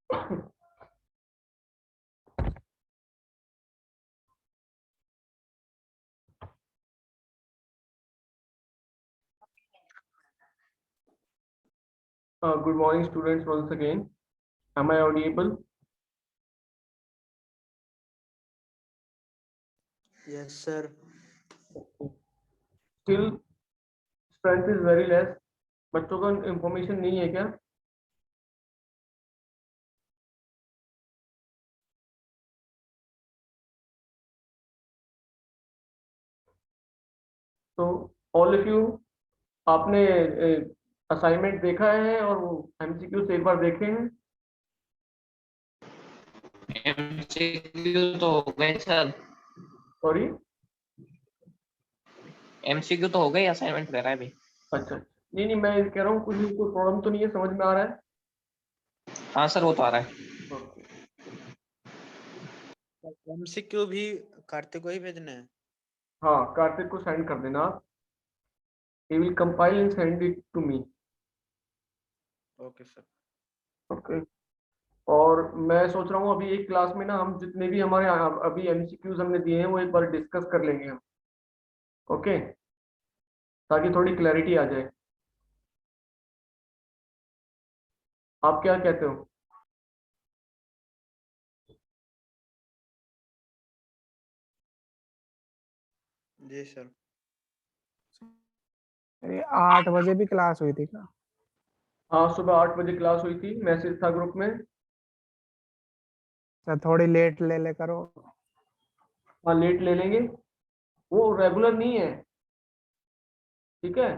Good morning, students, once again. Am I audible? Yes, sir. Still, strength is very less. बच्चों का information नहीं है क्या? तो ऑल ऑफ यू, आपने असाइनमेंट देखा है और वो एमसीक्यू से एक बार देखे हैं? एमसीक्यू तो हो गए सर। सॉरी, एमसीक्यू तो हो गए, असाइनमेंट कर रहा है अभी। अच्छा, नहीं नहीं, मैं कह रहा हूँ कुछ कोई प्रॉब्लम तो नहीं है, समझ में आ रहा है? हाँ सर, वो तो आ रहा है। Okay. एमसीक्यू भी कार्तिक को ही भेजने हैं? हाँ, कार्तिक को सेंड कर देना आप। he will compile and send it to me. Okay sir. Okay. और मैं सोच रहा हूँ अभी एक क्लास में ना हम जितने भी हमारे अभी एमसीक्यूज हमने दिए हैं वो एक बार डिस्कस कर लेंगे हम। ओके, ताकि थोड़ी क्लैरिटी आ जाए। आप क्या कहते हो? जी सर। अरे 8 बजे भी क्लास हुई थी क्या? हाँ, सुबह 8 बजे क्लास हुई थी, मैसेज था ग्रुप में। सर थोड़ी लेट ले ले करो। हाँ, लेट ले लेंगे, वो रेगुलर नहीं है, ठीक है?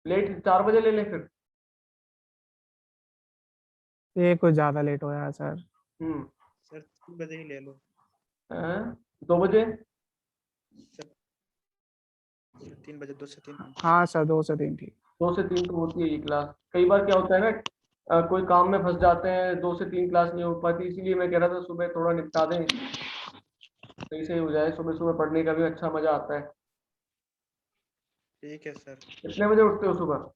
लेट 4 बजे ले लें फिर। ये कुछ ज्यादा लेट हो यार सर। सर 3 बजे ही ले लो। 2 बजे। सर 3 बजे, 2 से 3। हाँ सर, 2 से 3 ठीक। 2 से 3 तो होती है ये क्लास। कई बार क्या होता है ना, कोई काम में फंस जाते हैं, 2 से 3 क्लास नहीं हो पाती, इसीलिए मैं कह रहा था सुबह थोड़ा निपटा दें, सही सही हो जाए। सुबह सुबह पढ़ने का भी अच्छा मजा आता है। ठीक है सर। कितने बजे उठते हो सुबह?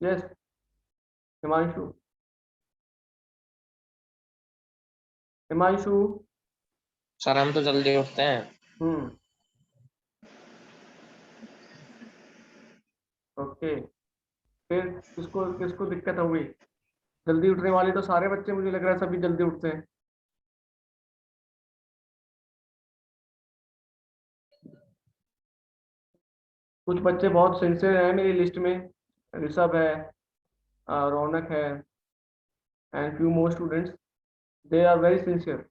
यस, हिमांशु। हिमांशु। सर हम तो जल्दी उठते हैं। हम्म। ओके, फिर किसको किसको दिक्कत होगी? जल्दी उठने वाले तो सारे बच्चे, मुझे लग रहा है सभी जल्दी उठते हैं। कुछ बच्चे बहुत सिंसियर हैं मेरी लिस्ट में। ऋषभ है, रौनक है, and few more students, they are very sincere.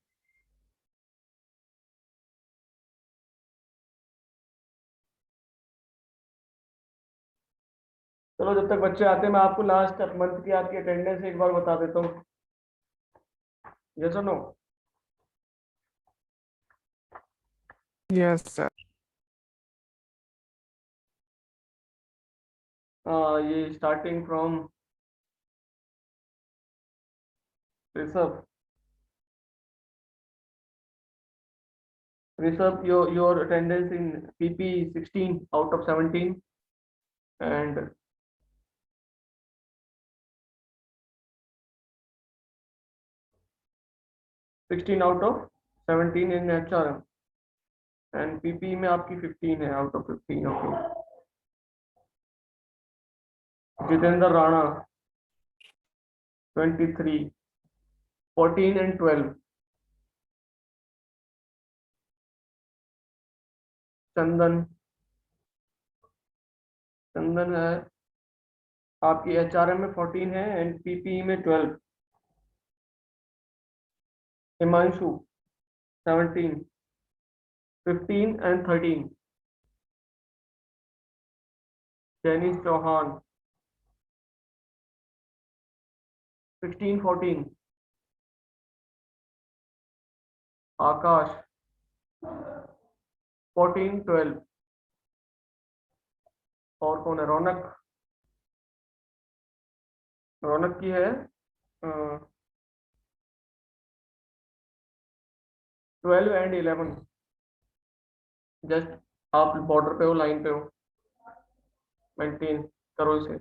चलो, जब तक बच्चे आते हैं मैं आपको लास्ट मंथ की आपकी अटेंडेंस एक बार बता देता हूँ। यस और नो? Yes sir. ये starting from Rishabh. Rishabh, your attendance in PP 16 out of 17, and 16 out of 17 in HRM, and PP में आपकी 15 है out of 15. Okay. Jitendra Rana 23, 14 and 12. चंदन, चंदन है आपकी HRM में 14 है एंड PPE में 12. हिमांशु 17, 15 and 13. जैनिस चौहान 16, 14. आकाश 14, 12. और कौन है? रौनक, रौनक की है 12 एंड 11। जस्ट आप बॉर्डर पे हो, लाइन पे हो। मेंटेन करो इसे।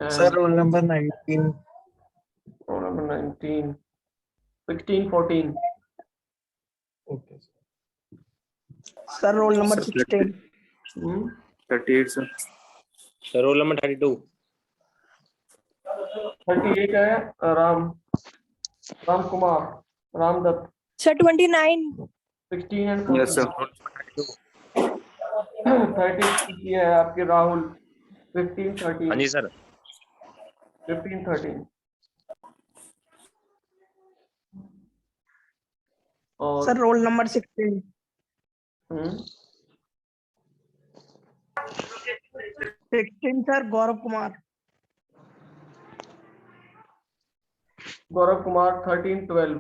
Sir roll number 19। Roll number 19, 16, 14। Okay sir roll number 16। 38 sir. Sir roll number 32। 38 है Ram Kumar, Ramdatt. Sir 29। 16 and 14। Yes sir. 30 है आपके राहुल। 15, 13। हाँ जी सर। 15, 13। और sir roll number 16। 16 sir Gaurav Kumar. Gaurav Kumar 13, 12।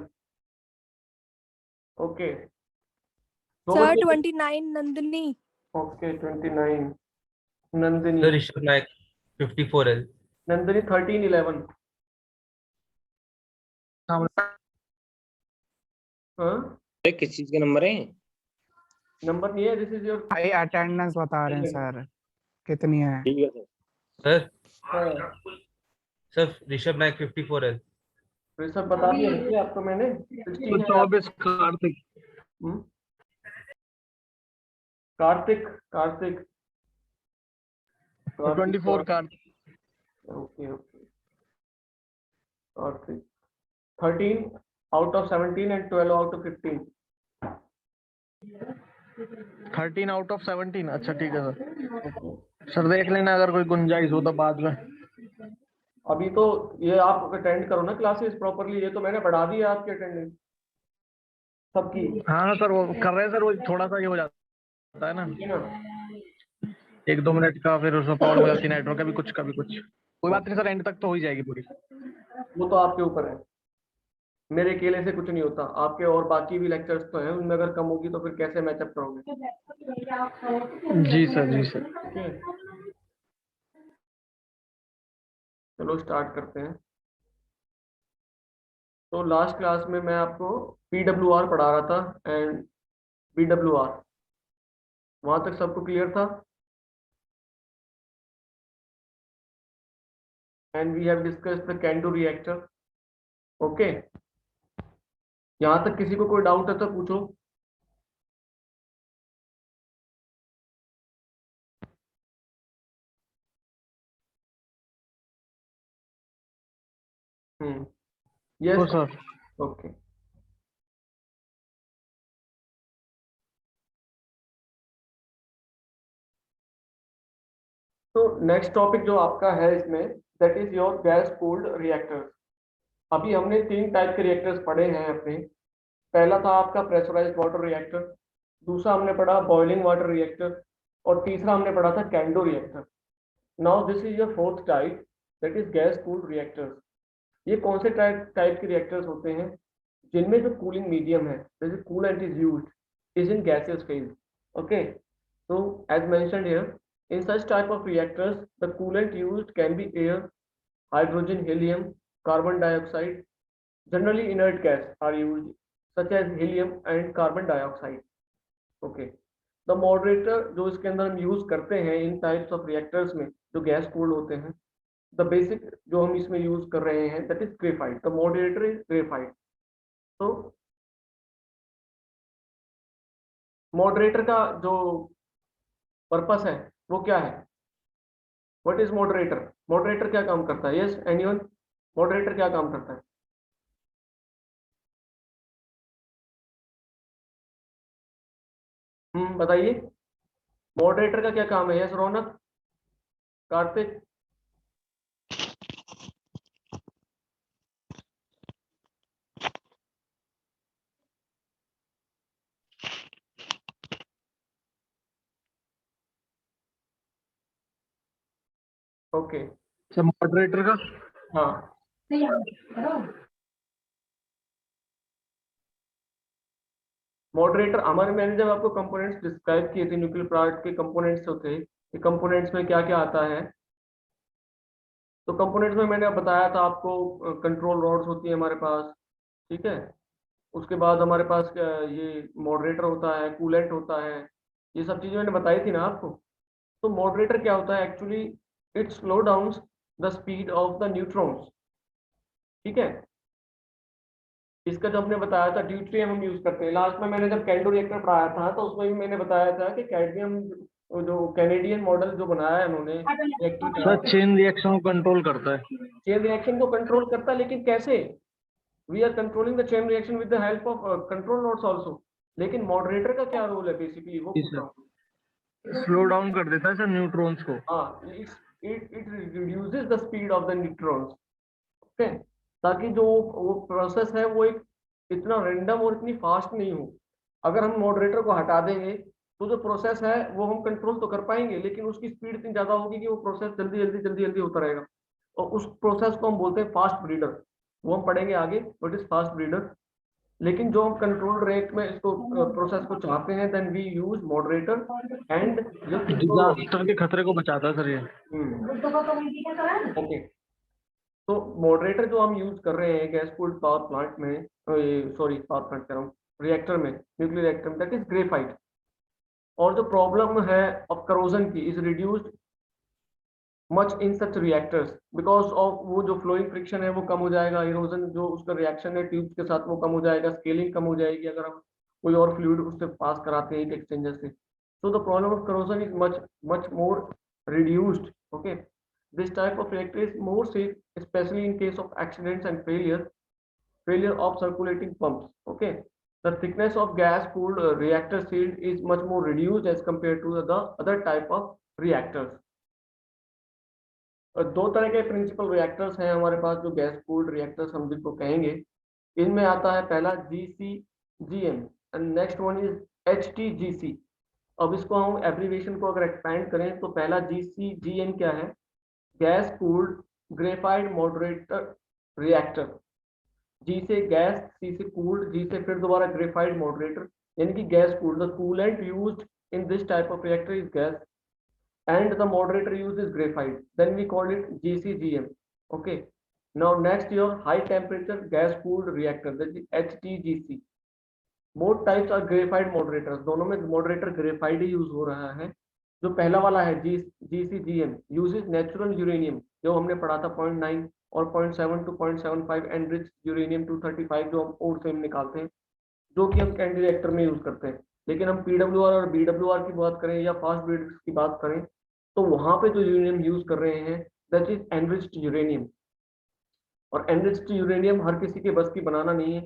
Okay, sir 29 Nandini. Okay 29 Nandini. Sir Rishabh Nayak 54 है। नंदिनी 13, 11। हाँ, किस चीज के नंबर है? नंबर नहीं है, दिस इज योर। भाई अटेंडेंस बता रहे हैं सर कितनी है। ठीक है sir. Sir sir Rishabh Nayak 54 है। सब बता दिया है आपको मैंने। 16 है 24 Kartik. Hmm? Kartik Kartik 24 Kartik. Okay okay. Kartik 13 out of 17 and 12 out of 15। 13 out of 17। अच्छा ठीक है सर। सर देख लेना अगर कोई गुंजाइश हो तो बाद में। अभी तो ये आप अटेंड करो ना क्लासेस प्रॉपरली। ये तो मैंने बढ़ा दी है आपकी अटेंडेंस सबकी। हाँ सर वो कर रहे हैं सर। वो थोड़ा सा ये हो जाता है ना, ठीक है ना? 1-2 मिनट का, फिर उसमें प्रॉब्लम हो जाती है नेटवर्क का भी कुछ। कोई बात नहीं सर, एंड तक तो हो ही जाएगी पूरी। वो तो आपके ऊपर है, मेरे अकेले से कुछ नहीं होता। आपके और बाकी भी लेक्चर्स तो हैं, उनमें अगर कम होगी तो फिर कैसे मैचअप करोगे? जी सर जी सर। ओके, चलो स्टार्ट करते हैं। तो लास्ट क्लास में मैं आपको PWR पढ़ा रहा था एंड BWR, वहां तक सबको क्लियर था? And we have discussed the CANDU reactor. Okay, यहाँ तक किसी को कोई डाउट है तो पूछो। Yes sir. ओके। तो नेक्स्ट टॉपिक जो आपका है इसमें, that is your gas cooled reactors. अभी हमने 3 टाइप के रिएक्टर्स पढ़े हैं अपने। पहला था आपका प्रेशराइज्ड वाटर रिएक्टर, दूसरा हमने पढ़ा बॉइलिंग वाटर रिएक्टर, और तीसरा हमने पढ़ा था can do reactor. Now this is your fourth type, that is gas cooled reactors. ये कौन से टाइप के रिएक्टर्स होते हैं? जिनमें जो कूलिंग मीडियम है, जैसे coolant is used is in gaseous phase. Okay, so as mentioned here, in such type of reactors the coolant used can be air, hydrogen, helium, carbon dioxide. Generally inert gas are used such as helium and carbon dioxide. Okay, the moderator जो इसके अंदर हम use करते हैं इन types of reactors में जो gas cooled होते हैं, द बेसिक जो हम इसमें यूज कर रहे हैं that is graphite. The moderator is graphite. तो मॉडरेटर का जो पर्पस है वो क्या है? What is moderator? मॉडरेटर क्या काम करता है? यस एनीवन, मॉडरेटर क्या काम करता है? बताइए, मॉडरेटर का क्या काम है? यस रौनक, कार्तिक। ओके, सर मॉडरेटर का। हाँ, मॉडरेटर हमारे मैंने जब आपको कंपोनेंट्स डिस्क्राइब किए थे, न्यूक्लियर प्लांट के कंपोनेंट्स होते हैं, ये कंपोनेंट्स में क्या क्या आता है, तो कंपोनेंट्स में मैंने बताया था आपको कंट्रोल रॉड्स होती है हमारे पास, ठीक है, उसके बाद हमारे पास ये मॉडरेटर होता है, कूलेंट होता है, ये सब चीजें मैंने बताई थी ना आपको। तो मॉडरेटर क्या होता है actually, it slow down the speed of the neutrons, ठीक है। इसका जो हमने बताया था ड्यूट्रियम हम यूज करते हैं, लास्ट में मैंने जब कैंडो रिएक्टर पढ़ाया था तो उसमें भी मैंने बताया था कि कैडमियम जो कैनेडियन मॉडल जो बनाया है उन्होंने रिएक्टर का, सर चेन रिएक्शन को कंट्रोल करता है। चेन रिएक्शन को कंट्रोल करता है, लेकिन कैसे? We are controlling the chain reaction with the help of control nodes also. लेकिन मॉडरेटर का क्या रोल है बेसिकली, वो जी पूछ रहा हूँ। स्लो डाउन कर देता है सर न्यूट्रॉन्स को। हाँ, it reduces the speed of the neutrons, okay, ताकि जो वो प्रोसेस है वो एक इतना रैंडम और इतनी फास्ट नहीं हो। अगर हम मॉडरेटर को हटा देंगे तो जो प्रोसेस है वो हम कंट्रोल तो कर पाएंगे, लेकिन उसकी स्पीड इतनी ज्यादा होगी कि वो प्रोसेस जल्दी जल्दी होता रहेगा, और उस प्रोसेस को हम बोलते हैं फास्ट ब्रीडर। वो हम पढ़ेंगे आगे, व्हाट इज फास्ट ब्रीडर। लेकिन जो हम कंट्रोल रेट में इसको प्रोसेस को चाहते हैं, then we use moderator and disaster के खतरे को बचाता है सर ये। ओके। तो मॉडरेटर जो हम यूज कर रहे हैं गैस कूल्ड पावर प्लांट में, सॉरी पावर प्लांट कह रहा हूँ, रिएक्टर में, न्यूक्लियर रिएक्टर में, दैट इज ग्रेफाइट। और जो प्रॉब्लम है ऑफ करोजन की is reduced much in such reactors because of वो जो फ्लोइंग फ्रिक्शन है वो कम हो जाएगा, इरोजन जो उसका रिएक्शन है ट्यूब्स के साथ वो कम हो जाएगा, स्केलिंग कम हो जाएगी अगर हम कोई और फ्लूइड उससे पास कराते हैं हीट एक्सचेंजर से। So the problem of corrosion is much more reduced, okay. This type of reactor is more safe, especially in case of accidents and failure of circulating pumps. Okay, the thickness of gas-cooled reactor shield is much more reduced as compared to the other type of reactors. दो तरह के principal reactors हैं हमारे पास, जो gas cooled reactors हम जिनको कहेंगे। इनमें आता है पहला GCGM and next one is HTGC। अब इसको हम एब्रीविएशन को अगर एक्सपैंड करें तो पहला GCGM क्या है, gas cooled graphite moderator reactor. G से गैस, सी से कूल्ड, जी से फिर दोबारा ग्रेफाइड मॉडरेटर, यानी कि gas cooled. The coolant used in this type of reactor is gas and the moderator used is graphite, then we call it GCGM. Okay, now next your high temperature gas cooled reactor, that is HTGC. both types are graphite moderators, दोनों में moderator graphite ही use हो रहा है। जो पहला वाला है GCGM uses natural uranium, जो हमने पढ़ा था 0.9 और 0.7 to 0.75 enriched uranium 235 जो हम और से हम निकालते हैं, जो कि हम कैंडी रिएक्टर में यूज करते हैं। लेकिन हम PWR और BWR की बात करें या फास्ट ब्रीडर्स की बात करें तो वहां पे जो यूरेनियम यूज कर रहे हैं दैट इज एनरिच्ड यूरेनियम। और एनरिच्ड यूरेनियम हर किसी के बस की बनाना नहीं है।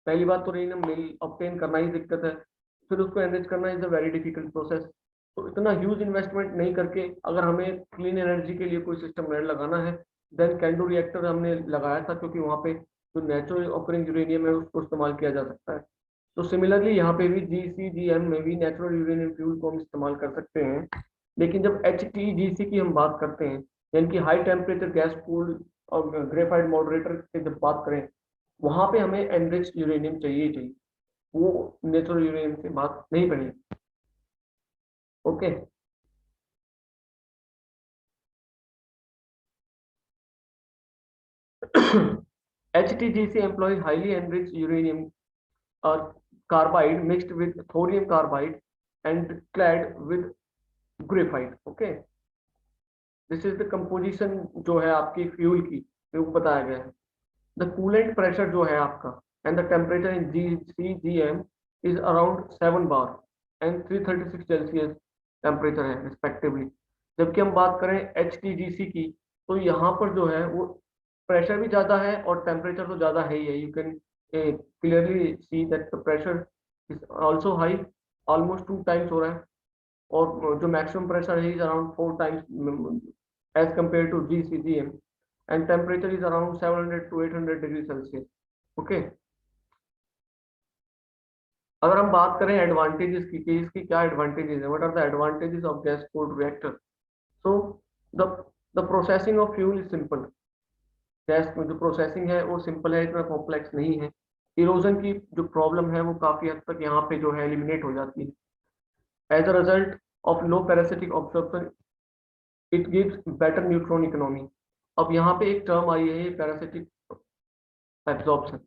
पहली बात तो यूरेनियम मिल ऑब्टेन करना ही दिक्कत है, फिर उसको एनरिच करना is a very difficult process. तो इतना ह्यूज इन्वेस्टमेंट नहीं करके अगर हमें क्लीन एनर्जी के लिए कोई सिस्टम लगाना है, देन कैंडो रिएक्टर हमने लगाया था, क्योंकि वहाँ पे जो नेचुरल ऑकरिंग यूरेनियम है उसको इस्तेमाल किया जा सकता है। तो सिमिलरली यहाँ पे भी GCGM में भी नेचुरल यूरेनियम फ्यूल को हम इस्तेमाल कर सकते हैं। लेकिन जब HTGC की हम बात करते हैं, यानी कि हाई टेम्परेचर गैस कूल्ड और ग्रेफाइड मॉडरेटर की जब बात करें, वहां पे हमें एनरिच्ड यूरेनियम चाहिए, वो नेचुरल यूरेनियम से बात नहीं बनी। Okay, HTGC employs highly enriched uranium carbide mixed with thorium carbide and clad with graphite. Okay, this is the composition जो है आपकी फ्यूल की, जो बताया गया है। The coolant pressure जो है आपका and the temperature in GCGM is around 7 bar and 336 Celsius temperature है रिस्पेक्टिवली। जबकि हम बात करें HTGC की तो यहाँ पर जो है वो प्रेशर भी ज़्यादा है और टेम्परेचर तो ज़्यादा है ही है। You can clearly see that the pressure is also high, almost 2 times हो रहा है, और जो मैक्सिमम प्रेशर है is around 4 times as compared to GCGM, and temperature is around 700 to 800 degree Celsius. Okay, अगर हम बात करें एडवांटेजेस की कि इसकी क्या एडवांटेजेस है, what are the advantages of gas cooled reactor. So the processing of fuel is simple. Gas में जो प्रोसेसिंग है वो सिंपल है, इतना कॉम्प्लेक्स नहीं है। इरोजन की जो प्रॉब्लम है वो काफी हद तक यहाँ पे जो है एलिमिनेट हो जाती है। As a result of low parasitic absorption it gives better neutron economy. अब यहाँ पे एक टर्म आई है पैरासिटिक एब्जॉर्प्शन।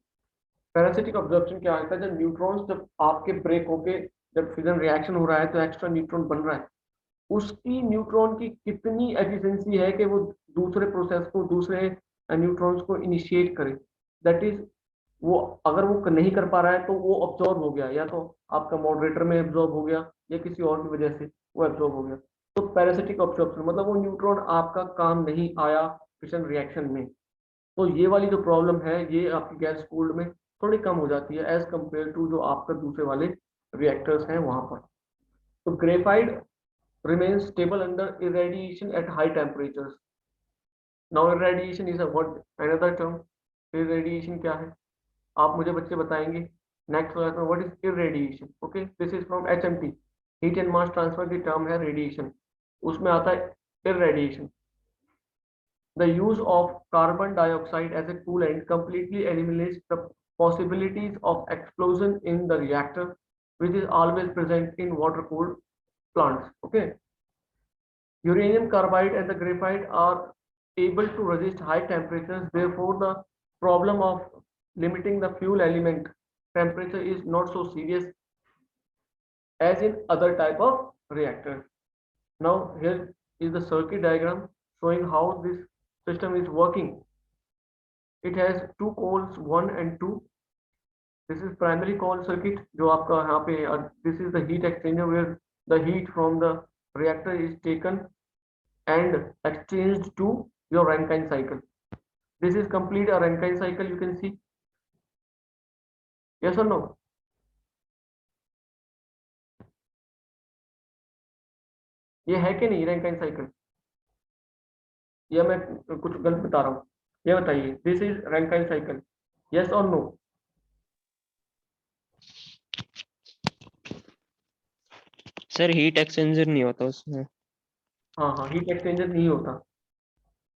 पैरासिटिक अब्जॉर्प्शन क्या होता है? जब न्यूट्रॉन्स जब आपके ब्रेक होके जब फिजन रिएक्शन हो रहा है तो एक्स्ट्रा न्यूट्रॉन बन रहा है, उसकी न्यूट्रॉन की कितनी एफिशिएंसी है कि वो दूसरे प्रोसेस को, दूसरे न्यूट्रॉन्स को इनिशिएट करे। दैट इज, वो अगर वो नहीं कर पा रहा है तो वो अब्जॉर्ब हो गया, या तो आपका मॉडरेटर में अब्जॉर्ब हो गया या किसी और की वजह से वो अब्जॉर्ब हो गया। तो पैरासिटिक अब्जॉर्प्शन मतलब वो न्यूट्रॉन आपका काम नहीं आया फिशन रिएक्शन में। तो ये वाली जो प्रॉब्लम है ये आपकी गैस कूल्ड में थोड़ी कम हो जाती है एज कंपेयर टू जो आपका दूसरे वाले रिएक्टर्स हैं वहां पर। तो graphite remains stable under irradiation at high temperatures. Now irradiation is a what another term. Irradiation क्या है? आप मुझे बच्चे बताएंगे नेक्स्ट क्लास में what is irradiation. Okay, this is from HMT, heat and mass transfer की टर्म है radiation, उसमें आता है irradiation. The use of carbon dioxide as a coolant completely eliminates the possibilities of explosion in the reactor, which is always present in water cooled plants. Okay, uranium carbide and the graphite are able to resist high temperatures, therefore the problem of limiting the fuel element temperature is not so serious as in other type of reactors. Now here is the circuit diagram showing how this system is working. It has two coils 1 and 2. This is primary coil circuit जो आपका यहाँ पे, this is the heat exchanger where the heat from the reactor is taken and exchanged to your Rankine cycle. This is complete a Rankine cycle, you can see. Yes or no? ये है कि नहीं Rankine cycle? या मैं कुछ गलत बता रहा हूँ? ये बताइए, this is Rankine cycle. Yes or no? Sir heat exchanger नहीं होता उसमें। हाँ हाँ, हीट एक्सचेंजर नहीं होता।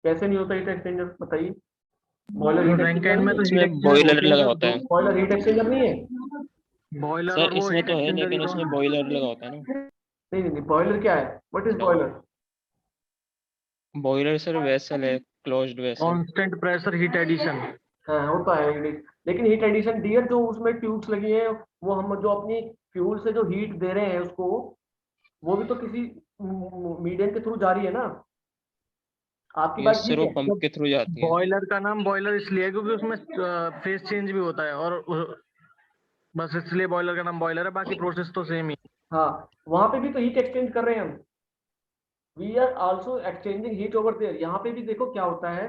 कैसे नहीं होता हीट एक्सचेंजर बताइए? बॉयलर हीट रैंकाइन में तो इसमें हीट बॉयलर लगा होता है बॉयलर हीट एक्सचेंजर नहीं है। बॉयलर सर, और वो इसमें हीट तो है एक्सचेंजर ही लेकिन तो उसमें बॉयलर लगा होता है ना। नहीं नहीं, बॉयलर क्या है? What is boiler? Boiler sir vessel है, closed vessel. Constant pressure heat addition. हाँ होता है, लेकिन हीट एडिशन डियर जो उसमें ट्यूब्स लगी हैं, वो हम जो अपनी फ्यूल से जो हीट दे रहे हैं उसको, वो भी तो किसी मीडियम के थ्रू जा रही है ना। आपकी बात यस सर, ठीक वो है। पंप के थ्रू जाती है। बॉयलर का नाम बॉयलर इसलिए है क्योंकि उसमें फेस चेंज भी होता है, और बस इसलिए बॉयलर का नाम बॉयलर है, बाकी प्रोसेस तो सेम ही। हाँ, वहां पे भी तो हीट एक्सचेंज कर रहे हैं हम। We are also exchanging heat over there. यहाँ पे भी देखो क्या होता है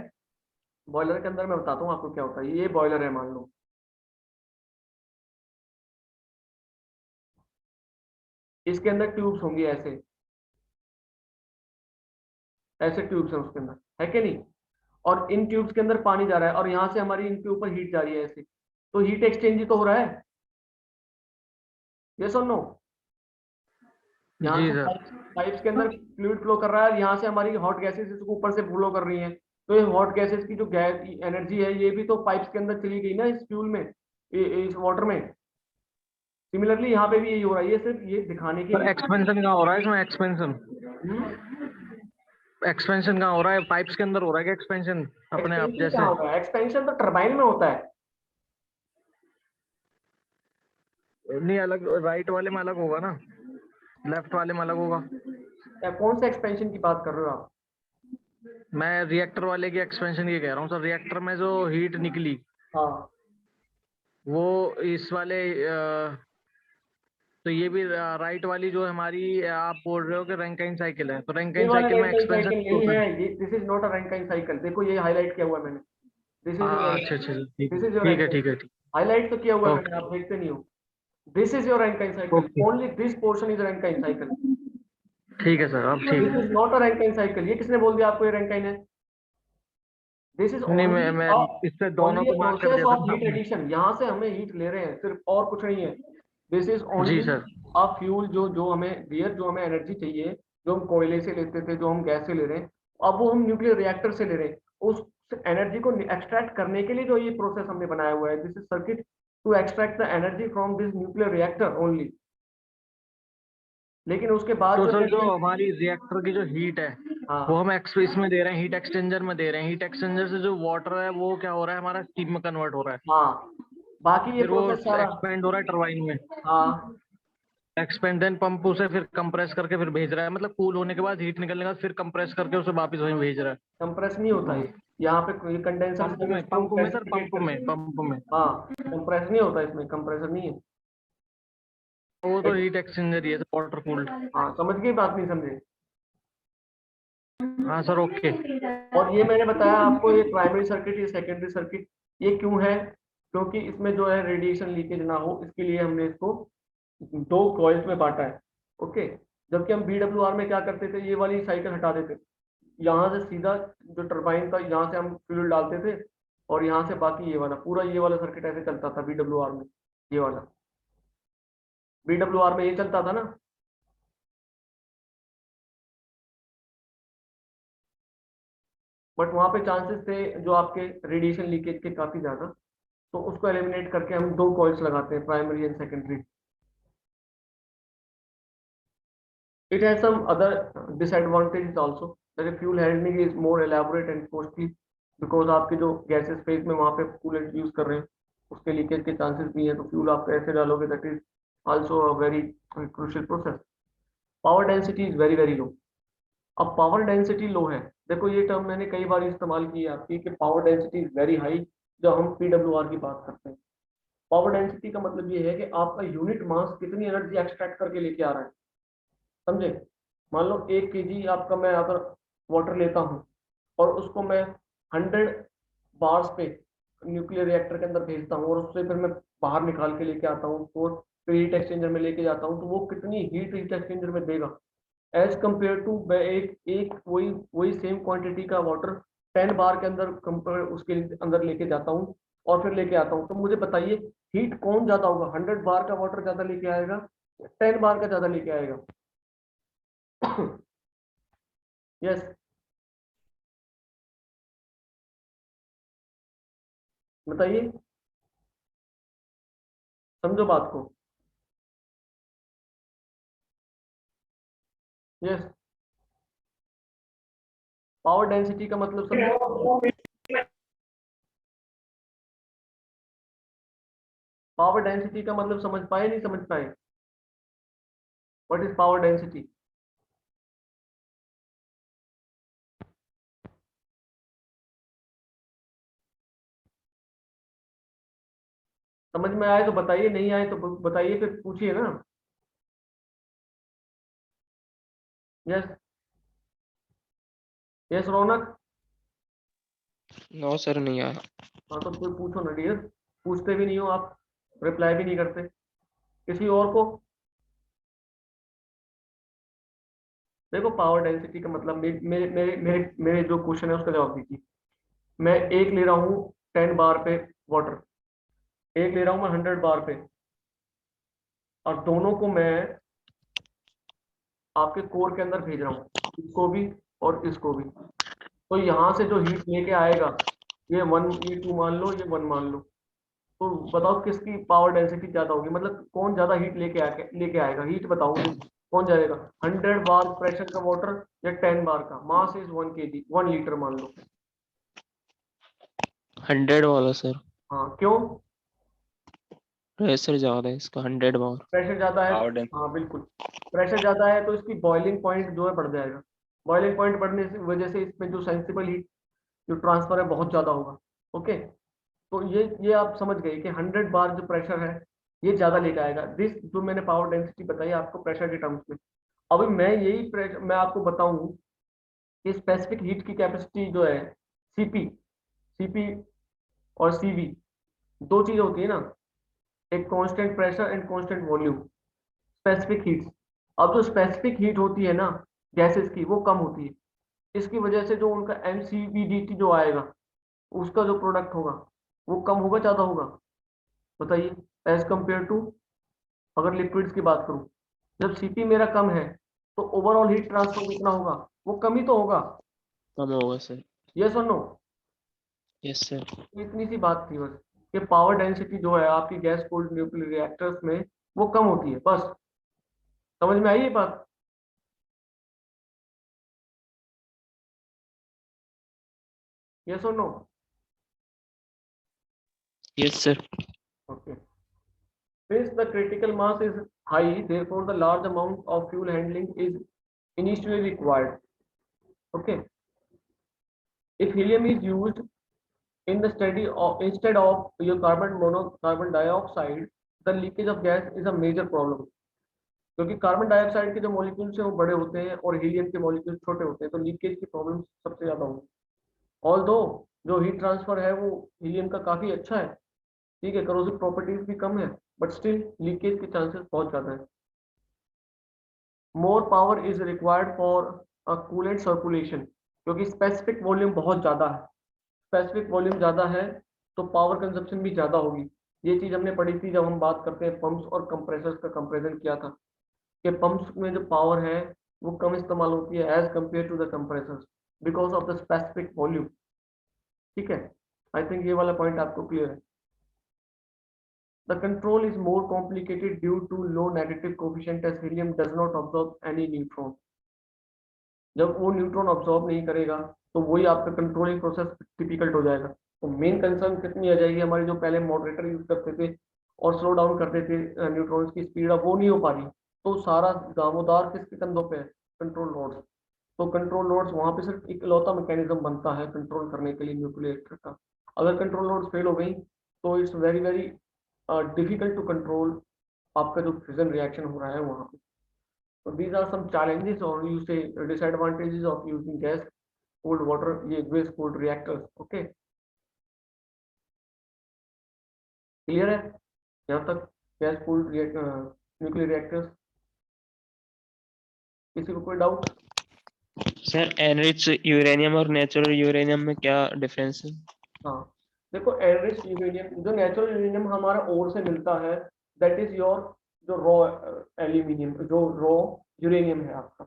बॉयलर के अंदर, मैं बताता हूँ आपको क्या होता है। ये बॉयलर है मान लो, इसके अंदर ट्यूब्स होंगी, ऐसे ऐसे ट्यूब्स हैं उसके अंदर, है कि नहीं? और इन ट्यूब्स के अंदर पानी जा रहा है और यहाँ से हमारी इनके ऊपर हीट जा रही है ऐसे, तो हीट एक्सचेंज ही तो हो रहा है। यस और नो? यहाँ जी से सर। पाइप्स के अंदर फ्लूइड फ्लो कर रहा है, यहाँ से हमारी हॉट गैसेस इसको ऊपर से फ्लो कर रही हैं, तो ये हॉट गैसेस की जो गैस एनर्जी है ये भी तो पाइप्स के अंदर चली गई ना इस फ्यूल में, इस वाटर में। सिमिलरली यहाँ पे भी यही हो रहा है। ये सिर्फ ये दिखाने के लिए एक्सपेंशन कहाँ हो रहा है इसमें? एक्सपेंशन एक्सपेंशन कहाँ हो रहा है? पाइप्स के अंदर हो रहा है क्या एक्सपेंशन अपने आप? एक्सपेंशन जैसे कहाँ होता है? एक्सपेंशन तो टरबाइन में होता है। नहीं, अलग राइट वाले में अलग होगा ना, लेफ्ट वाले में अलग होगा। या कौन सा एक्सपेंशन की बात कर रहे हो आप? मैं रिएक्टर वाले की एक्सपेंशन की कह रहा हूँ सर। रिएक्टर में जो हीट निकली हाँ, वो इस वाले तो ये भी राइट वाली जो हमारी आप बोल रहे हो कि रैंकाइन साइकिल है, तो ये रैंकाइन वाला साइकिल में रैंकाइन एक्सपेंशन साइकिल नहीं है। ये this is not a Rankine cycle. देखो ये हाईलाइट किया हुआ है मैंने। दिस इज अच्छा अच्छा, ठीक दिस है इज योर ठीक है ठीक है ठीक हाईलाइट तो किया हुआ है ओके मैंने, आप देखते नहीं हो। This is your Rankine cycle, okay only this portion is Rankine cycle. ठीक है सर, अब ठीक दिस है। Is not a Rankine cycle. ये किसने बोल दिया आपको ये रैंकाइन है? दिस इज नहीं, मैं इससे दोनों ओनली को मार्क कर प्रोसेस दिया ऑफ सर हीट आपने। एडिशन। यहाँ से हमें हीट ले रहे हैं सिर्फ, और कुछ नहीं है। This is G only sir. A fuel जो हमें डियर, जो हमें एनर्जी चाहिए, जो हम कोयले से लेते थे, जो हम गैस से ले रहे हैं, अब वो हम न्यूक्लियर रिएक्टर से ले रहे हैं। उस एनर्जी को एक्सट्रैक्ट करने के लिए जो ये प्रोसेस हमने बनाया हुआ है, this is circuit to extract the energy from this nuclear reactor only. लेकिन उसके बाद तो जो सर जो हमारी रिएक्टर की जो हीट है हाँ वो हम इसमें दे रहे हैं, हीट एक्सचेंजर में दे रहे हैं। हीट एक्सचेंजर से जो वाटर है वो क्या हो रहा है हमारा, स्टीम में कन्वर्ट हो रहा है। हाँ, बाकी ये फिर वो प्रोसेस सारा, एक्सपेंड हो रहा है टरबाइन में, हाँ एक्सपेंड देन पंप उसे फिर कंप्रेस करके फिर भेज रहा है, मतलब कूल होने के बाद हीट निकलने के बाद फिर कंप्रेस करके उसे वापस वहीं भेज रहा है। कंप्रेस नहीं होता है यहाँ पे, ये कंडेंसर पंप में सर, पंप में हाँ कंप्रेस नहीं होता, इसमें कंप्रेसर नहीं है। वो तो हीट एक्सचेंजर ही है, वाटर कूल्ड। हाँ समझ गई बात, नहीं समझे? हाँ सर, ओके। और ये मैंने बताया आपको, ये प्राइमरी सर्किट, ये सेकेंडरी सर्किट, ये क्यों है? क्योंकि इसमें जो है रेडिएशन लीकेज ना हो, इसके लिए हमने इसको दो कॉइल्स में बांटा है। ओके, जबकि हम BWR में क्या करते थे, ये वाली साइकिल हटा देते, यहाँ से सीधा जो टरबाइन था यहाँ से हम फ्यूल डालते थे, और यहाँ से बाकी ये वाला पूरा, ये वाला सर्किट ऐसे चलता था BWR में। ये वाला BWR में ये चलता था ना। बट वहां पे चांसेस थे जो आपके रेडिएशन लीकेज के काफी ज्यादा, तो उसको एलिमिनेट करके हम दो कॉइल्स लगाते हैं, primary and secondary. It has some other disadvantages also, that fuel handling is more elaborate and costly, because आपके जो गैसेस फेज में वहां पे कूलेंट यूज कर रहे हैं, उसके लीकेज के चांसेस भी हैं, तो फ्यूल आप ऐसे डालोगे, that is also a very crucial process. Power density is very very low. अब पावर डेंसिटी लो है, देखो ये टर्म मैंने कई बार इस्तेमाल की है आपकी, कि power density is very high, जब हम PWR की बात करते हैं। पावर डेंसिटी का मतलब ये है कि आपका यूनिट मास कितनी एनर्जी एक्सट्रैक्ट करके लेके आ रहा है, समझे? मान लो 1 kg आपका, मैं अगर वाटर लेता हूँ और उसको मैं 100 बार्स पे न्यूक्लियर रिएक्टर के अंदर भेजता हूँ, और उससे फिर मैं बाहर निकाल के लेके आता हूँ उसको, फिर हीट एक्सचेंजर में लेके जाता हूँ, तो वो कितनी हीट हीट एक्सचेंजर में देगा एज कम्पेयर टू मैं एक एक वही वही सेम क्वांटिटी का वाटर 10 बार के अंदर उसके अंदर लेके जाता हूँ और फिर लेके आता हूँ। तो मुझे बताइए, हीट कौन ज्यादा होगा, 100 बार का वाटर ज्यादा लेके आएगा, 10 बार का ज्यादा लेके आएगा? यस, बताइए, समझो बात को। यस, पावर डेंसिटी का मतलब समझो, पावर डेंसिटी का मतलब समझ पाए, नहीं समझ पाए? What is power density? समझ में आए तो बताइए, नहीं आए तो बताइए, फिर पूछिए ना। यस, यस रौनक। नो सर, नहीं आया। हाँ तो फिर पूछो ना डियर, पूछते भी नहीं हो आप, रिप्लाई भी नहीं करते। किसी और को? देखो पावर डेंसिटी का मतलब, मेरे मेरे मेरे मेरे जो क्वेश्चन है उसका जवाब दीजिए। मैं एक ले रहा हूँ 10 बार पे वाटर, एक ले रहा हूँ मैं 100 बार पे, और दोनों को मैं आपके कोर के अंदर भेज रहा हूँ, इसको भी और इसको भी। तो यहाँ से जो हीट लेके आएगा, ये 1, ये 2 मान लो, ये 1 मान लो, तो बताओ किसकी पावर डेंसिटी ज्यादा होगी, मतलब कौन ज्यादा हीट लेके आएगा, हीट बताओ मुझे, कौन जाएगा? 100 बार प्रेशर का वाटर या 10 बार का? मास इज 1 kg, 1 लीटर मान लो। 100 वाला सर, हाँ क्यों? प्रेशर ज्यादा है इसका, 100 बार। प्रेशर ज्यादा है, Power density. हाँ बिल्कुल, प्रेशर ज्यादा है तो इसकी बॉइलिंग पॉइंट जो है बढ़ जाएगा। बॉइलिंग पॉइंट बढ़ने की वजह से इसमें जो सेंसिबल हीट जो ट्रांसफर है बहुत ज्यादा होगा। ओके, तो ये आप समझ गए कि 100 बार जो प्रेशर है ये ज्यादा लेके आएगा। दिस जो मैंने पावर डेंसिटी बताई आपको प्रेशर के टर्म्स में। अभी मैं यही प्रेशर मैं आपको बताऊं कि स्पेसिफिक हीट की कैपेसिटी जो है, सीपी, सीपी और सीवी, दो चीज होती है ना, एक constant pressure and constant volume, specific heat. अब जो स्पेसिफिक हीट होती है ना गैसेस की, वो कम होती है, इसकी वजह से जो उनका MCVDT जो आएगा, उसका जो प्रोडक्ट होगा वो कम होगा, ज्यादा होगा? बताइए, एज कंपेयर टू, अगर लिक्विड्स की बात करूं, जब सीपी मेरा कम है तो ओवरऑल हीट ट्रांसफर कितना होगा? वो कम ही तो होगा। कम होगा सर। यस और नो? Yes sir. इतनी सी बात थी बस, कि पावर डेंसिटी जो है आपकी गैस कोल्ड न्यूक्लियर रिएक्टर्स में वो कम होती है, बस। समझ में आई ये बात? यस और no? Yes sir. Okay. Since the critical mass is high, therefore the large amount of fuel handling is initially required. Okay. If helium is used in the study of instead of your carbon dioxide, the leakage of gas is a major problem. क्योंकि carbon dioxide के जो molecules हैं वो बड़े होते हैं और helium के मॉलिक्यूल्स छोटे होते हैं, तो लीकेज की प्रॉब्लम सबसे ज्यादा होगी। ऑल्दो जो हीट ट्रांसफर है वो हीलियम का काफी अच्छा है, ठीक है, करोसिव प्रॉपर्टीज भी कम है, बट स्टिल लीकेज के चांसेस बहुत ज्यादा है। More power is required for a coolant circulation, क्योंकि स्पेसिफिक वॉल्यूम बहुत ज्यादा है, स्पेसिफिक वॉल्यूम ज्यादा है तो पावर कंजप्शन भी ज्यादा होगी। ये चीज हमने पढ़ी थी जब हम बात करते हैं पंप्स और कंप्रेसर्स का कंपैरिजन किया था कि पंप्स में जो पावर है वो कम इस्तेमाल होती है as compare to the compressors because of the specific volume. ठीक है, आई थिंक ये वाला पॉइंट आपको क्लियर है। The control is more complicated due to low negative coefficient as helium does not absorb any neutron. जब वो neutron absorb नहीं करेगा तो वही आपका कंट्रोलिंग प्रोसेस डिफिकल्ट हो जाएगा। तो मेन कंसर्न कितनी आ जाएगी, हमारी जो पहले मॉडरेटर यूज करते थे और स्लो डाउन करते थे न्यूट्रॉन्स की स्पीड, अब वो नहीं हो पा रही, तो सारा दामोदार किसके कंधों पे है, कंट्रोल नोड्स। तो कंट्रोल नोड्स वहां पे सिर्फ इकलौता मैकेनिज्म बनता है कंट्रोल करने के लिए न्यूक्लियर रिएक्टर का। अगर कंट्रोल नोड्स फेल हो गई तो it's very very difficult to control आपका जो फिजन रिएक्शन हो रहा है वहां पे। So these are some challenges or you say disadvantages of using gas cooled water, ये gas cooled reactors. Okay, clear है यहाँ तक gas cooled nuclear reactors? किसी को कोई डाउट? सर एनरिच यूरेनियम और नेचुरल यूरेनियम में क्या डिफरेंस है? हाँ देखो, एनरिच यूरेनियम, जो नेचुरल यूरेनियम हमारा ओर से मिलता है, दैट इज योर जो रॉ एल्यूमिनियम, जो रॉ यूरेनियम है आपका,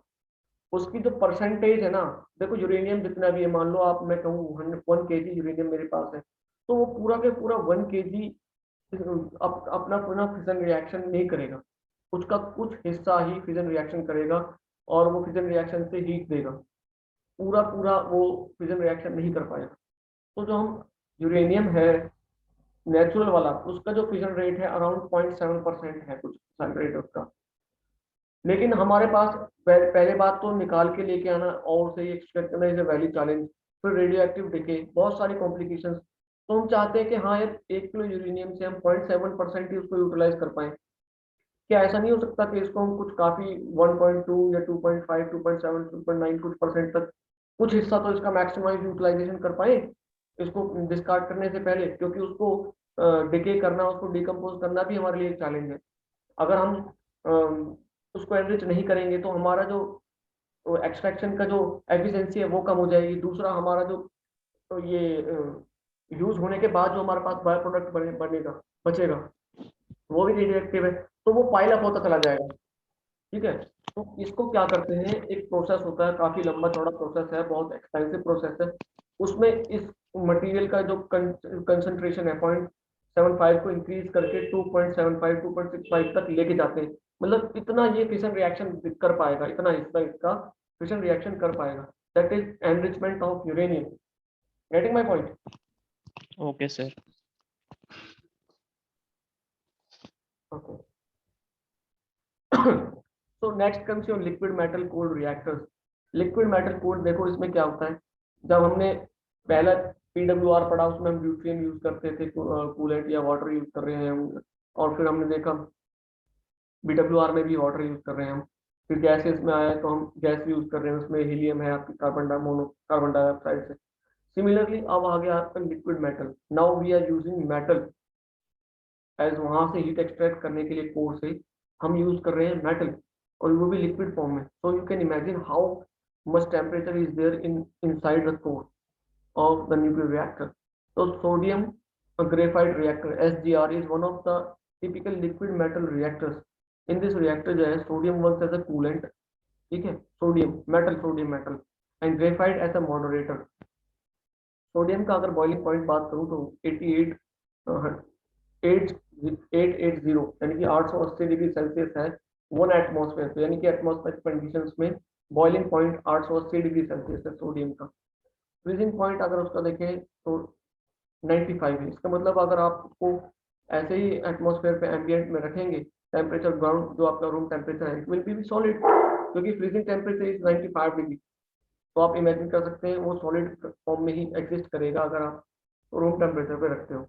उसकी जो परसेंटेज है ना, देखो यूरेनियम जितना भी है, मान लो आप, मैं कहूँ 1 kg यूरेनियम मेरे पास है, तो वो पूरा के पूरा 1 kg अपना पूरा फिजन रिएक्शन नहीं करेगा, उसका कुछ हिस्सा ही फिजन रिएक्शन करेगा और वो फिजन रिएक्शन से हीट देगा, पूरा पूरा वो फिजन रिएक्शन नहीं कर पाएगा। तो जो हम यूरेनियम है नेचुरल वाला, उसका जो फिजन रेट है अराउंड 0.7% है, कुछ रेट उसका। लेकिन हमारे पास पहले बात तो निकाल के लेके आना और से एक्सट्रैक्ट करना इज अ वैली चैलेंज, फिर रेडियो एक्टिव डिके, बहुत सारी कॉम्प्लिकेशंस। तो हम चाहते हैं कि हाँ यार 1 किलो यूरेनियम से हम 0.7% ही उसको यूटिलाइज कर पाए। क्या ऐसा नहीं हो सकता कि इसको हम कुछ काफी 1.2 या 2.5 2.7 2.9 कुछ परसेंट तक कुछ हिस्सा तो इसका मैक्सिमाइज यूटिलाइजेशन कर पाए इसको डिस्कार्ड करने से पहले, क्योंकि उसको डिके करना, उसको डिकम्पोज करना भी हमारे लिए चैलेंज है। अगर हम उसको एनरिच नहीं करेंगे तो हमारा जो एक्सट्रैक्शन का जो एफिशिएंसी है वो कम हो जाएगी। दूसरा, हमारा जो तो ये यूज होने के बाद जो हमारे पास बाय प्रोडक्ट बनेगा बचेगा वो भी रेडियो एक्टिव है, तो वो पाइल अप होता चला जाएगा। ठीक है, तो इसको क्या करते हैं, एक प्रोसेस होता है, काफी लंबा चौड़ा प्रोसेस है, बहुत एक्सपेंसिव प्रोसेस है। उसमें इस मटेरियल का जो कंसंट्रेशन है 0.75 को इंक्रीज करके 2.75 2.65 तक लेके जाते हैं। मतलब इतना ये फिशन रिएक्शन कर पाएगा, इतना हिस्सा इसका फिशन रिएक्शन कर पाएगा, that is enrichment of uranium. Getting my point? Okay sir. Okay, so next comes your liquid metal cooled reactors. liquid metal cooled, देखो इसमें क्या होता है, जब हमने पहला PWR पढ़ा उसमें हम ड्यूट्रियम यूज करते थे, कूलेंट या वाटर यूज कर रहे हैं, और फिर हमने देखा BWR में भी वाटर यूज कर रहे हैं हम, फिर गैसेस में आया तो हम गैस यूज कर रहे हैं, उसमें हीलियम है, आपकी कार्बन डाइऑक्साइड से। सिमिलरली अब आ गया आपका liquid metal, now we are using metal as, वहां से हीट एक्सट्रैक्ट करने के लिए कोर से हम यूज कर रहे हैं मेटल, और वो भी लिक्विड फॉर्म में। So you can imagine how much temperature is there inside the core of the nuclear reactor. तो sodium graphite reactor SGR is one of the typical liquid metal reactors. In this reactor जो है sodium works as a coolant, ठीक है, sodium metal and graphite as a moderator. Sodium का अगर boiling point बात करूं तो 880 यानी कि 880 डिग्री सेल्सियस है 1 एटमॉस्फेयर, तो यानी कि एटमॉस्फेरिक कंडीशंस में बॉइलिंग पॉइंट 880 डिग्री सेल्सियस है सोडियम का। फ्रीजिंग पॉइंट अगर उसका देखें तो 95 है। इसका मतलब अगर आप उसको ऐसे ही एटमॉस्फेयर पे एम्बिएंट में रखेंगे, टेम्परेचर ग्राउंड जो आपका रूम टेम्परेचर है, इट विल बी सॉलिड, क्योंकि फ्रीजिंग टेम्परेचर इज 95 डिग्री। तो आप इमेजिन कर सकते हैं वो सॉलिड फॉर्म में ही एग्जिस्ट करेगा अगर आप रूम टेम्परेचर पे रखते हो।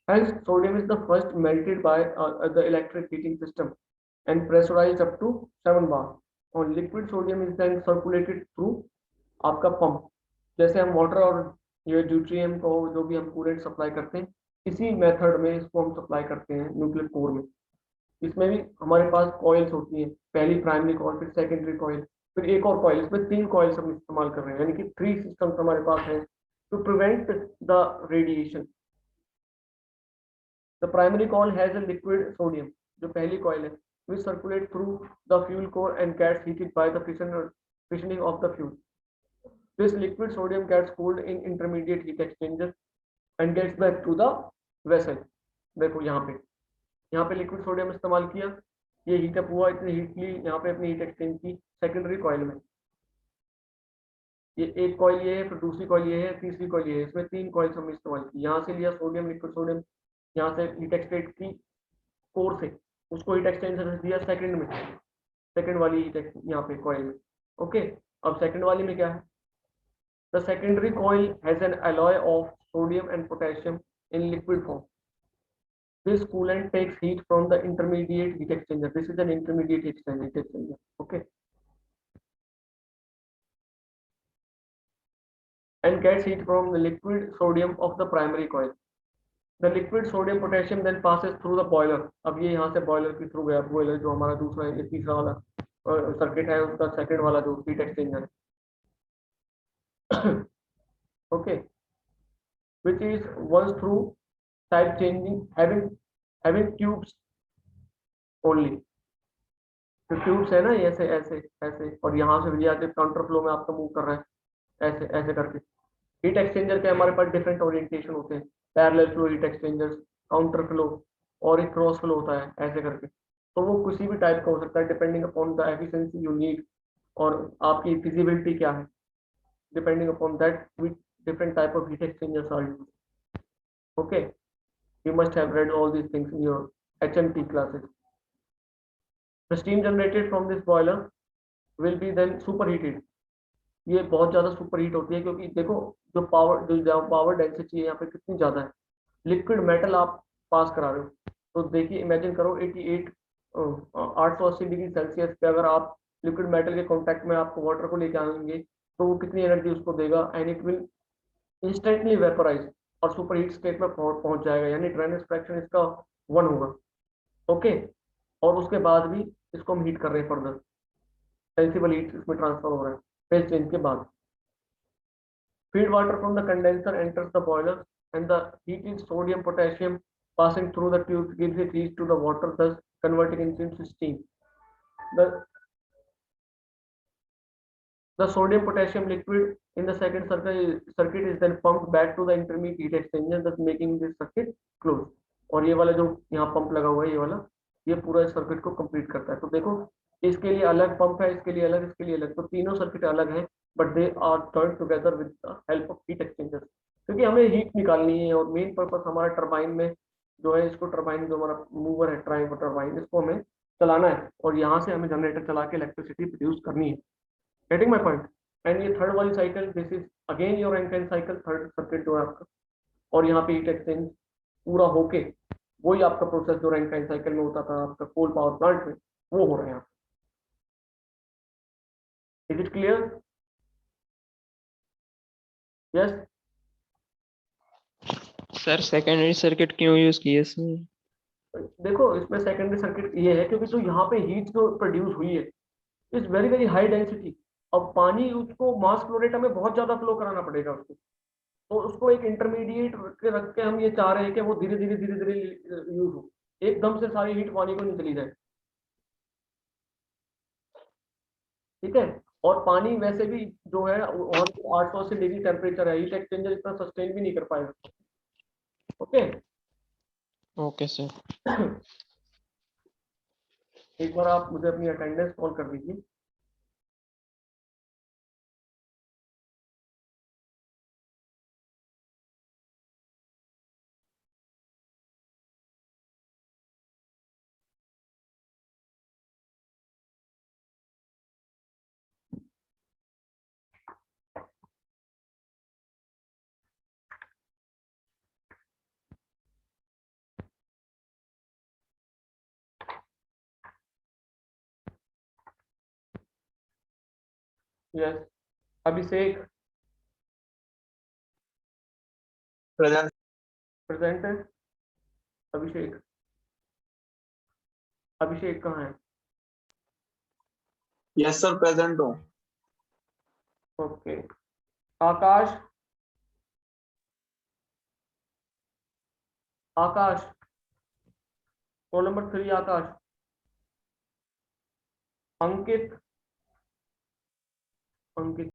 Hence, sodium is the first melted by the electric heating system and pressurized up to 7 bar. और liquid sodium is then circulated through आपका पंप। जैसे हम वाटर और ये ड्यूट्रियम को जो भी हम कूलेंट सप्लाई करते हैं, इसी मेथड में इसको हम सप्लाई करते हैं न्यूक्लियर कोर में। इसमें भी हमारे पास कॉइल्स होती हैं, पहली प्राइमरी कॉइल, फिर सेकेंडरी कॉइल, फिर एक और कॉइल। इसमें 3 कॉइल्स हम इस्तेमाल कर रहे हैं, यानी कि 3 सिस्टम्स हमारे पास हैं to prevent the radiation. The primary coil has a liquid sodium, जो पहली coil है, which circulate through the fuel core and gets heated by the fissioning of the fuel. This liquid sodium gets cooled in intermediate heat exchanger and gets back to the vessel. देखो यहाँ पे liquid sodium इस्तेमाल किया, ये heat up हुआ, इतनी heat ली, यहाँ पे अपनी हीट एक्सचेंज की सेकेंडरी कॉइल में। ये एक कॉइल ये है, फिर दूसरी कॉइल ये है, तीसरी कॉइल ये है, इसमें 3 कॉइल्स हमने इस्तेमाल की। यहाँ से लिया सोडियम, लिक्विड सोडियम, यहाँ से हीट एक्सचेंज की कोर से, उसको हीट एक्सचेंजर दिया सेकंड में, सेकंड वाली हीट यहाँ पे कॉइल में। ओके, अब सेकंड वाली में क्या है? The secondary coil has an alloy of sodium and potassium in liquid form. This coolant takes heat from the intermediate heat exchanger. This is an intermediate heat exchanger. Okay, and gets heat from the liquid sodium of the primary coil. The liquid sodium potassium then passes through the boiler. अब ये यहाँ से boiler के through गया, boiler जो हमारा दूसरा ये तीसरा वाला सर्किट है, उसका सेकंड वाला जो हीट एक्सचेंजर है। Okay, which is once through type changing having tubes only. तो ट्यूब्स है ना, ऐसे ऐसे ऐसे, और यहाँ से भी आके काउंटर फ्लो में आपका मूव कर रहा है ऐसे ऐसे करके। हीट एक्सचेंजर के हमारे पास डिफरेंट ओरिएंटेशन होते हैं, parallel flow heat exchangers, counter flow, और एक क्रॉस फ्लो होता है ऐसे करके। तो वो किसी भी टाइप का हो सकता है, depending upon the efficiency you need और आपकी फिजिबिलिटी क्या है, depending upon that which different type of heat exchangers are used. Okay, you must have read all these things in your HMT classes. The steam generated from this boiler will be then superheated. ये बहुत ज्यादा superheat होती है, क्योंकि देखो जो power density है यहाँ पे कितनी ज्यादा है। लिक्विड मेटल आप पास करा रहे हो, तो देखिए इमेजिन करो 880 डिग्री सेल्सियस पे अगर आप लिक्विड मेटल के कांटेक्ट में आप वाटर को लेके आएंगे, तो वो कितनी एनर्जी उसको देगा, and it will instantly vaporise और सुपरहीट स्टेट में पहुंच जाएगा, यानी ड्रेनेज फ्रैक्शन इसका 1 होगा। ओके, और उसके बाद भी इसको हम हीट कर रहे हैं, फर्दर सेंसिबल हीट इसमें ट्रांसफर हो रहा है फेज चेंज के बाद। Feed water from the condenser enters the boiler and the heated sodium potassium passing through the tube gives it heat to the water, thus converting it into steam. The sodium potassium liquid in the second circuit is then pumped back to the intermediate heat exchanger, thus making this circuit close. और ये वाला जो यहाँ pump लगा हुआ है, ये वाला, ये पूरा सर्किट को कंप्लीट करता है। तो देखो इसके लिए अलग पंप है, इसके लिए अलग, इसके लिए अलग, तो तीनों सर्किट अलग हैं, but they are joint together with the help of heat exchanger, क्योंकि हमें हीट निकालनी है और मेन पर्पस हमारा टरबाइन में जो है, इसको टरबाइन जो हमारा मूवर है टरबाइन, इसको हमें चलाना है और यहाँ से हमें जनरेटर चला के इलेक्ट्रिसिटी प्रोड्यूस करनी है। Getting my point? एंड ये थर्ड वाली cycle, this is again your Rankine cycle, third circuit जो है आपका, और यहाँ पे हीट एक्सचेंज पूरा होके वही आपका प्रोसेस जो रैंकिन साइकिल में होता था आपका कोल पावर प्लांट में, वो हो रहा है यहाँ। Is it clear? Yes sir secondary circuit क्यों यूज किए इसमें? देखो इसमें सेकेंडरी सर्किट ये है क्योंकि जो यहाँ पे हीट जो प्रोड्यूस हुई है is very very high density. अब पानी उसको मास फ्लो रेट हमें बहुत ज्यादा फ्लो कराना पड़ेगा उसको, तो उसको एक इंटरमीडिएट रख के हम ये चाह रहे हैं कि वो धीरे धीरे यूज हो, एकदम से सारी हीट पानी को नहीं चली जाए। ठीक है, और पानी वैसे भी जो है और 880 डिग्री टेम्परेचर है, हीट एक्सचेंजर इतना सस्टेन भी नहीं कर पाएगा। Okay okay sir. एक बार आप मुझे अपनी अटेंडेंस कॉल कर दीजिए। यस। अभिषेक प्रेजेंट। प्रेजेंट है। अभिषेक, अभिषेक कहाँ है? यस सर प्रेजेंट हूँ। ओके। आकाश, आकाश रोल नंबर 3 आकाश। अंकित, अंकित